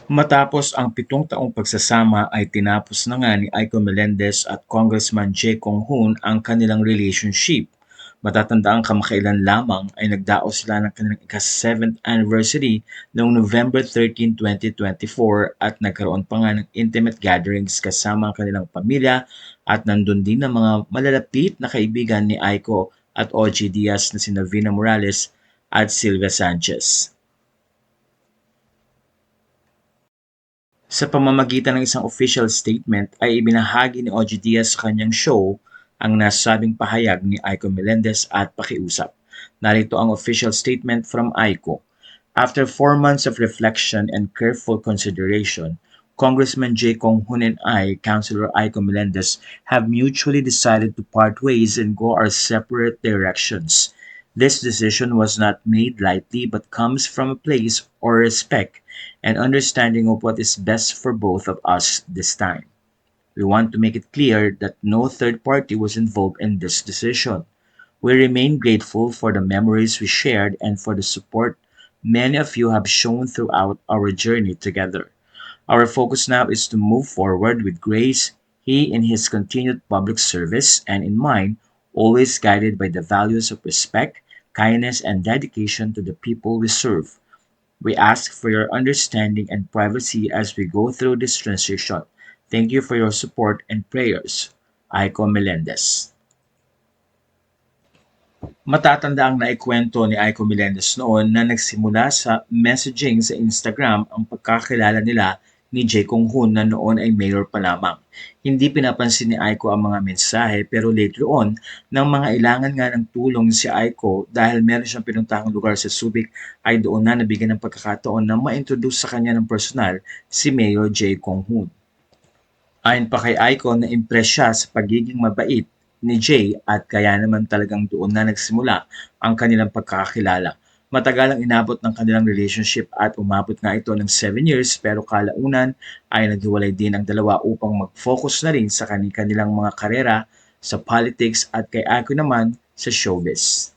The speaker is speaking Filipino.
Matapos ang 7 taong pagsasama ay tinapos na nga ni Aiko Melendez at Congressman Jay Kong-hoon ang kanilang relationship. Matatandaan kamakailan lamang ay nagdaos sila ng kanilang ika-7th anniversary noong November 13, 2024 at nagkaroon pa nga ng intimate gatherings kasama ang kanilang pamilya at nandun din ang mga malalapit na kaibigan ni Aiko at OG Diaz na sina Vina Morales at Silvia Sanchez. Sa pamamagitan ng isang official statement ay ibinahagi ni OG Diaz sa kanyang show ang nasabing pahayag ni Aiko Melendez at pakiusap. Narito ang official statement from Aiko. After 4 months of reflection and careful consideration, Congressman J. Kong-hoon and I, Councilor Aiko Melendez, have mutually decided to part ways and go our separate directions. This decision was not made lightly but comes from a place of respect and understanding of what is best for both of us this time. We want to make it clear that no third party was involved in this decision. We remain grateful for the memories we shared and for the support many of you have shown throughout our journey together. Our focus now is to move forward with grace, he in his continued public service, and in mine, always guided by the values of respect, kindness, and dedication to the people we serve. We ask for your understanding and privacy as we go through this transition. Thank you for your support and prayers. Aiko Melendez. Matatanda ang naikwento ni Aiko Melendez noon na nagsimula sa messaging sa Instagram ang pagkakilala nila ni Jay Kong-hoon na noon ay mayor pa lamang. Hindi pinapansin ni Aiko ang mga mensahe pero later on, nang mga ilangan nga ng tulong si Aiko dahil meron siyang pinuntahang lugar sa Subic ay doon na nabigyan ng pagkakataon na ma-introduce sa kanya ng personal si Mayor Jay Kong-hoon. Ayon pa kay Aiko na-impress siya sa pagiging mabait ni Jay at kaya naman talagang doon na nagsimula ang kanilang pagkakakilala. Matagal ang inabot ng kanilang relationship at umabot nga ito ng 7 years pero kalaunan ay naghiwalay din ang dalawa upang mag-focus na rin sa kanilang mga karera sa politics at kay Aiko naman sa showbiz.